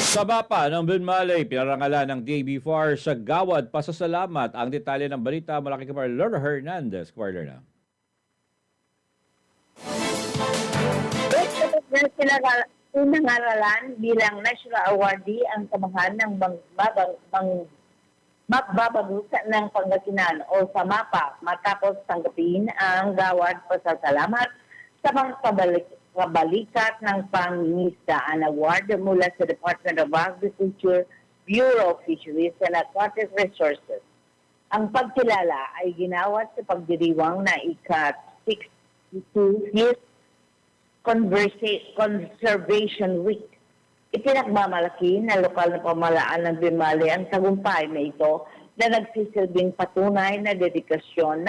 Sa mapa ng Binmalay, pinarangalan ng DAB4 sa Gawad pasasalamat. Ang detalye ng balita mula kay Kapar Lorna Hernandez. Quarter na. Pinangaralan bilang National Awardee ang samahan ng magbabagusan ng Pangasinan o sa MAPA matapos tanggapin ang Gawad pasasalamat sa mga kabalikat ng Pangingisdaan Award mula sa Department of Agriculture, Bureau of Fisheries and Aquatic Resources. Ang pagkilala ay ginawat sa pagdiriwang na ika-62 Youth Conservation Week. Ipinagmamalaki na lokal na pamahalaan ng Binmalay ang tagumpay na ito na nagsisilbing patunay na dedikasyon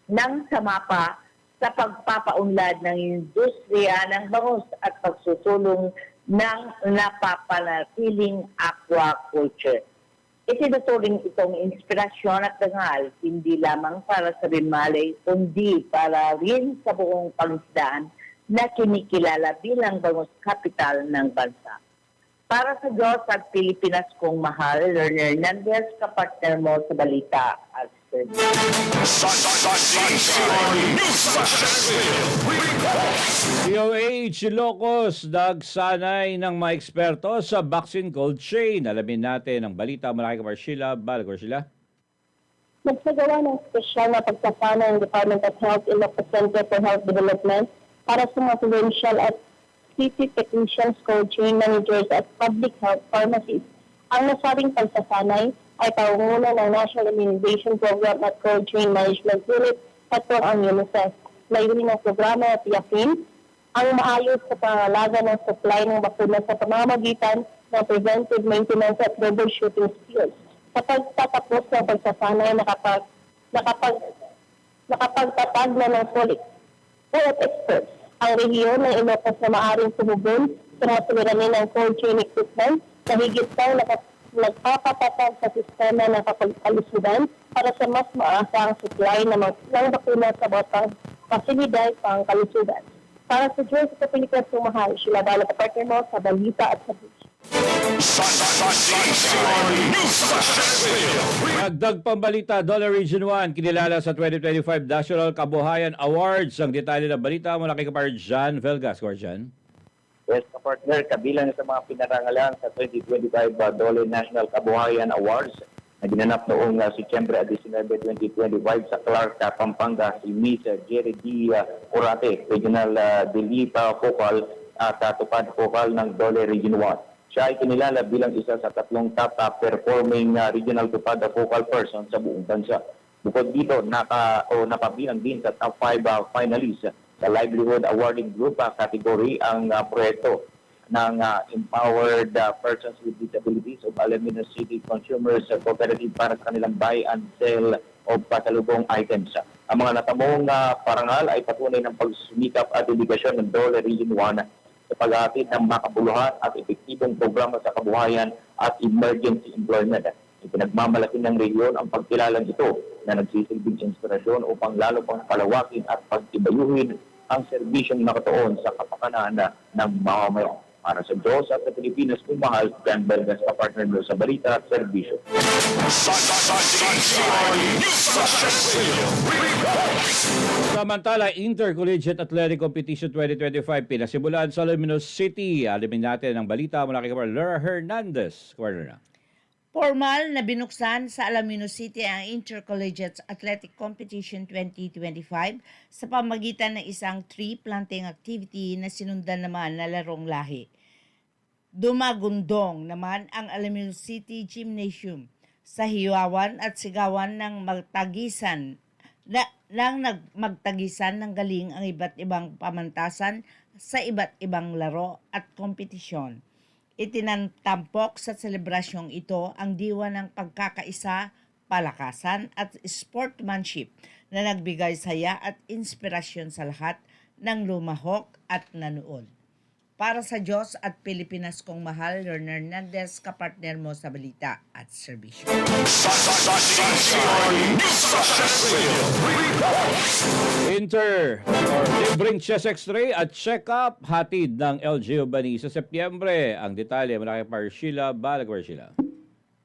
ng SAMAPA sa pagpapaunlad ng industriya ng bangus at pagsusulong ng napapanatiling aquaculture. Itinuturing itong inspirasyon at dangal hindi lamang para sa Binmalay, kundi para rin sa buong pangisdaan na kinikilala bilang bangus capital ng bansa. Para sa Diyos at Pilipinas kong mahal, Lorna Hernandez, kapartner mo sa balita at DOH Ilocos nagsanay ng mga eksperto sa vaccine cold chain. Alamin natin ang balita mula kay Marcela Balagorcila. Nagsagawa ng espesyal na pagkasana ng Department of Health Ilocos Center for Health Development para sa mga provincial at city technicians, cold chain managers at public health pharmacies. Ang nasabing pagsasanay ay pangunguna ng National Immunization Program at Cold Chain Management Unit patungkol ang UNICEF. Layunin ng programa at tiyakin ang maayos sa pangalaga ng supply ng bakuna sa pamamagitan ng preventive maintenance at troubleshooting skills. Sa pagtatapos ng pagsasanay, nakapagtatag na ng health experts ang rehiyon ng Ilocos na maaaring tumugon sa mga suliranin ng cold chain equipment na higit pang nagpapatatag sa sistema ng kapagkalusudan para sa mas maasang supply ng bakuna sa bawat pasilidad pang kalusudan. Para sa Diyos sa Pilipinas mahal, sila bala kapartner mo sa balita at sa buhay. Dagdag pambalita, Dollar Region 1 kinilala sa 2025 National Kabuhayan Awards. Ang detalye ng balita mula kay Kapar Jan Velgas. Jan. Yes, partner, kabilang sa mga pinarangalan sa 2025 Dole National Kabuhayan Awards na ginanap noong Setyembre 19, 2025 sa Clark, Pampanga, si Miss Jerry D. Orate, Regional Delipa Focal at Tupad Focal ng Dole Region 1. Siya ay kinilala bilang isa sa tatlong top performing regional Tupad Focal person sa buong bansa. Bukod dito, napabilang din sa top 5 finalists sa Livelihood Awarding Group category ang proyekto ng Empowered Persons with Disabilities of Alaminos City Consumers Cooperative para sa kanilang buy and sell of pasalubong items. Ang mga natamong parangal ay patunay ng pagsumikap at dedikasyon ng Dole Region 1 sa paghahatid ng makabuluhan at epektibong programa sa kabuhayan at emergency employment. Ipinagmamalaki ng rehiyon ang pagkilalang ito na nagsisilbing inspirasyon upang lalo pang palawakin at pag-ibayuhin ang serbisyong nakatuon sa kapakanan ng mamamayan. Para sa Diyos at sa Pilipinas kung mahal, Jan Belgas, kapartner mo sa balita at serbisyo. Samantala, Intercollegiate Athletic Competition 2025 pinasimulan sa Alaminos City. Alamin natin ang balita mula kay Kapar Lorna Hernandez. Quarter na. Formal na binuksan sa Alaminos City ang Intercollegiate Athletic Competition 2025 sa pamagitan ng isang tree planting activity na sinundan naman na larong lahi. Dumagundong naman ang Alaminos City Gymnasium sa hiwawan at sigawan ng magtagisan ng galing ang iba't ibang pamantasan sa iba't ibang laro at kompetisyon. Itinatampok sa selebrasyong ito ang diwa ng pagkakaisa, palakasan at sportsmanship na nagbigay saya at inspirasyon sa lahat ng lumahok at nanood. Para sa Diyos at Pilipinas kong mahal, Lorna Hernandez, kapartner mo sa balita at serbisyo. Libreng chest x-ray at check-up hatid ng LGU Bani sa Setyembre. Ang detalye mula kay Parshila Balagwarshila.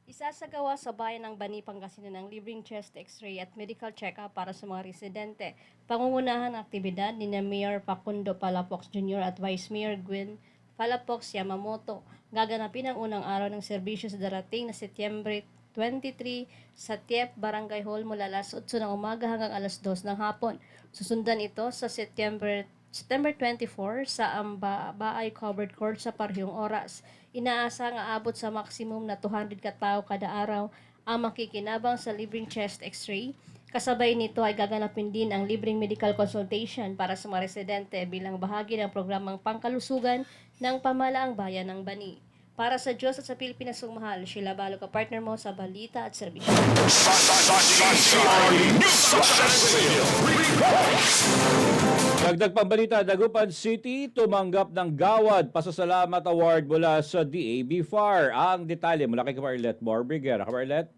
Isasagawa sa bayan ng Bani, Pangasinan ng libreng chest x-ray at medical check-up para sa mga residente. Pangungunahan ng aktibidad ni Mayor Facundo Palafox Jr. at Vice Mayor Gwen Palafox Yamamoto. Gaganapin ang unang araw ng serbisyo sa darating na Setyembre 23 sa TIEP Barangay Hall mula alas 8 ng umaga hanggang alas 2 ng hapon. Susundan ito sa September 24 sa Baay Covered Court sa parehong oras. Inaasang aabot sa maximum na 200 katao kada araw ang makikinabang sa libreng chest x-ray. Kasabay nito ay gaganapin din ang libreng medical consultation para sa mga residente bilang bahagi ng programang pangkalusugan ng pamalaang bayan ng Bani. Para sa Diyos at sa Pilipinas kong mahal, Sheila Balo, ka-partner mo sa balita at serbisyo. Dagdag pang balita, Dagupan City tumanggap ng Gawad Pasasalamat Award mula sa DAB-FAR. Ang detalye mula kay Camarlet Borbriguera. Camarlet?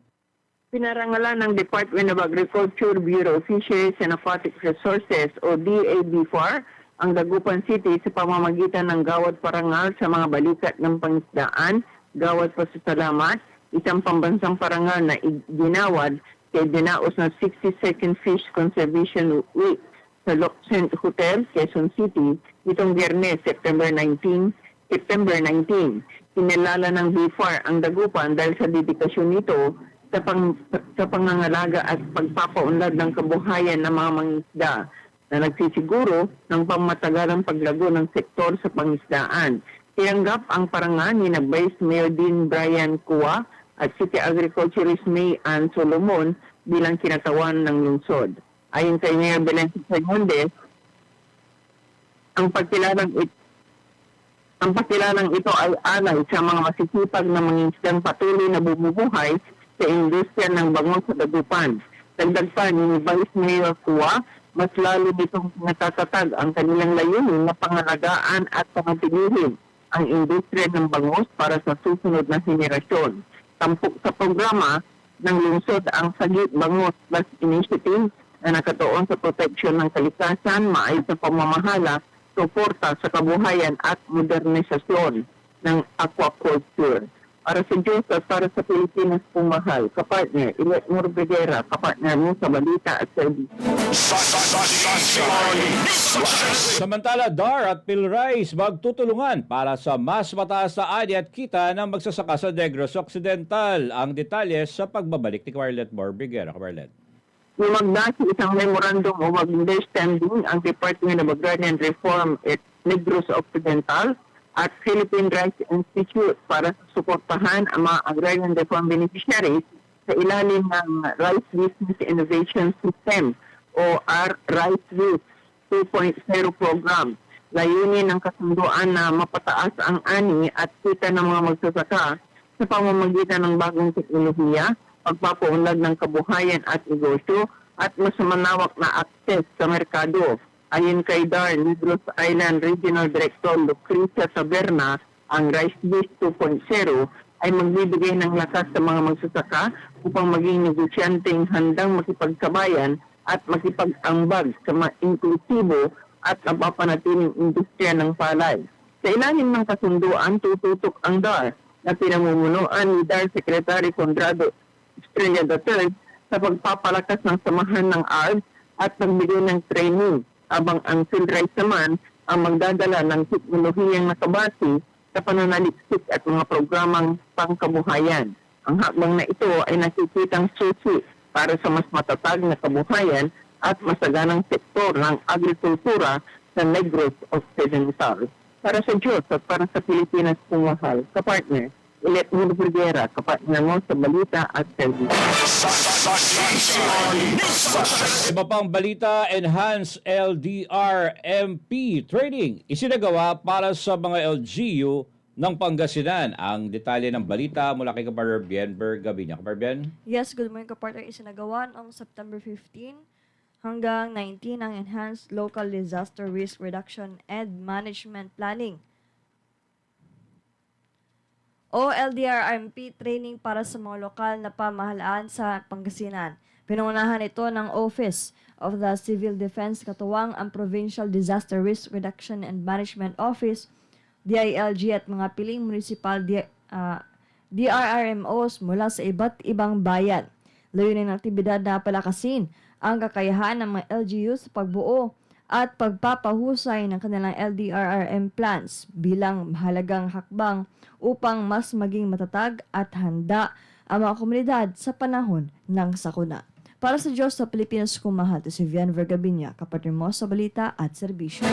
Pinarangalan ng Department of Agriculture, Bureau of Fisheries and Aquatic Resources o DAB-FAR ang Dagupan City sa pamamagitan ng Gawad Parangal sa mga balikat ng pangisdaan, Gawad Pasasalamat, isang pambansang parangal na ginawad kay dinaos na 62nd Fish Conservation Week sa Lokcent Hotel, Quezon City, itong Biyernes, September 19. Kinilala ng BFAR ang Dagupan dahil sa dedikasyon nito sa pangangalaga at pagpapaunlad ng kabuhayan ng mga mangisda na nagsisiguro ng pangmatagalang paglago ng sektor sa pangisdaan. Tinanggap ang parangal ni Vice Mayor Dean Brian Cua at City Agriculturist May Ann Solomon bilang kinatawan ng lungsod. Ayon kay Mayor Belen Fernandez, ang pagkilalang ito ay alay sa mga masisipag na mangisdang patuloy na bumubuhay sa industriya ng bangon sa Dagupan. Dagdag pa ni Vice Mayor Cua, mas lalo nitong natatatag ang kanilang layunin na pangalagaan at pangatigilin ang industriya ng bangus para sa susunod na henerasyon. Tampok sa programa ng lungsod ang Sagip Bangus Plus Initiative na nakatuon sa proteksyon ng kalikasan, maayos na pamamahala, suporta sa kabuhayan at modernisasyon ng aquaculture. Para sa Diyos at para sa Pilipinas kong mahal, kapartner, Ilet Morbeguera, kapartner mo sa balita at service. Samantala, DAR at PhilRice magtutulungan para sa mas mataas na ani at kita ng magsasaka sa Negros Occidental. Ang detalye sa pagbabalik ni Camarlet Borbriguera. Camarlet. Lumagda sa isang memorandum of understanding ang Department of Agrarian Reform at Negros Occidental at Philippine Rice Institute para suportahan ang mga agrarian reform beneficiaries sa ilalim ng Rice Business Innovation System o RICE 2.0 program. Layunin ng kasunduan na mapataas ang ani at kita ng mga magsasaka sa pamamagitan ng bagong teknolohiya, pagpapaunlad ng kabuhayan at negosyo, at mas manawak na access sa merkado. Ayon kay DAR, Negros Island Regional Director Lucrecia Taberna, ang Rice Biz 2.0 ay magbibigay ng lakas sa mga magsasaka upang maging negosyanteng handang makipagsabayan at makipag-ambag sa mga inklusibo at napapanatiling industriya ng palay. Sa ilalim ng kasunduan, tututok ang DAR na pinamumunuan ni DAR Secretary Conrado Estrella III sa pagpapalakas ng samahan ng ARD at pagbigay ng training, habang ang PhilRice naman ang magdadala ng teknolohiyang nakabase sa pananaliksik at mga programang pangkabuhayan. Ang hakbang na ito ay nakikitang susi para sa mas matatag na kabuhayan at masaganang sektor ng agrikultura sa Negros Occidental. Para sa Diyos at para sa Pilipinas kung mahal, kapartner, Ilet Morbeguera, kapartner mo sa balita at service. Iba pang balita, Enhanced LDR-MP training isinagawa para sa mga LGU ng Pangasinan. Ang detalye ng balita mula kay Kapartner Bienberg Gabinya. Kapartner? Yes, good morning kapartner. Isinagawa ang September 15 hanggang 19 ang Enhanced Local Disaster Risk Reduction and Management Planning o LDRRMP training para sa mga lokal na pamahalaan sa Pangasinan. Pinungunahan ito ng Office of the Civil Defense katuwang ang Provincial Disaster Risk Reduction and Management Office, DILG at mga piling municipal DRRMOs mula sa iba't ibang bayan. Layunin ng aktibidad na palakasin ang kakayahan ng mga LGU sa pagbuo at pagpapahusay ng kanilang LDRRM plans bilang mahalagang hakbang upang mas maging matatag at handa ang mga komunidad sa panahon ng sakuna. Para sa Diyos sa Pilipinas kumahal, si Vian Vergabinya, kapatid mo sa balita at serbisyo.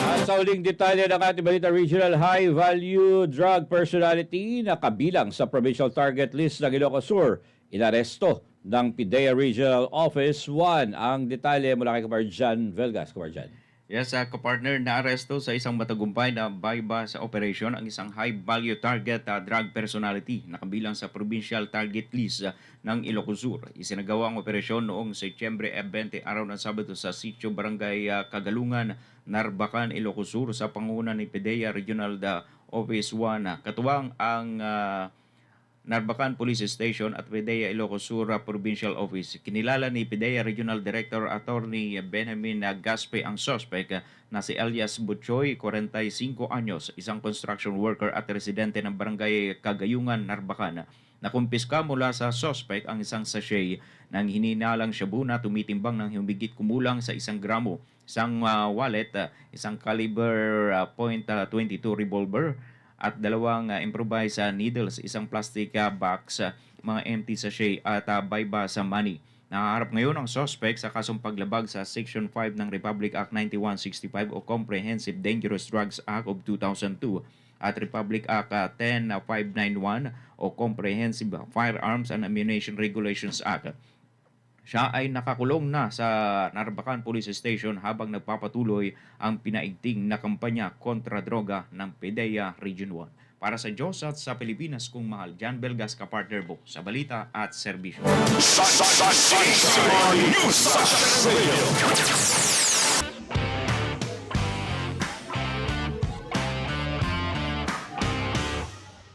At sa uling detalye ng ating balita, regional high-value drug personality na kabilang sa provincial target list ng Ilocos Sur, inaresto ng PIDEA Regional Office 1. Ang detalye mula kay Kaparjan Velgas. Kaparjan. Yes, kapartner, na-aresto sa isang matagumpay na bypass operation ang isang high-value target drug personality na kabilang sa provincial target list ng Ilocos Sur. Isinagawa ang operasyon noong Setyembre 20, araw ng Sabado sa Sitio Barangay Kagalungan, Narbacan, Ilocos Sur sa pangunguna ni PIDEA Regional Office 1. Katuwang ang Narbacan Police Station at PIDEA Ilocos Sur Provincial Office. Kinilala ni PIDEA Regional Director Attorney Benjamin Gaspe ang suspect na si Elias Butchoy, 45 anyos, isang construction worker at residente ng Barangay Kagayungan, Narbacan. Nakumpiska mula sa suspect ang isang sachet ng hininalang shabu na tumitimbang ng humigit kumulang sa 1 gramo, isang wallet, isang caliber .22 revolver, at 2 improvised needles, isang plastic box, mga empty sachet at bayba sa money. Nakaharap ngayon ang suspect sa kasong paglabag sa Section 5 ng Republic Act 9165 o Comprehensive Dangerous Drugs Act of 2002 at Republic Act 10591 o Comprehensive Firearms and Ammunition Regulations Act. Siya ay nakakulong na sa Narbacan Police Station habang nagpapatuloy ang pinaigting na kampanya kontra droga ng PIDEA Region 1. Para sa Diyos at sa Pilipinas kung mahal, Jan Belgas, kapartner po sa balita at serbisyo.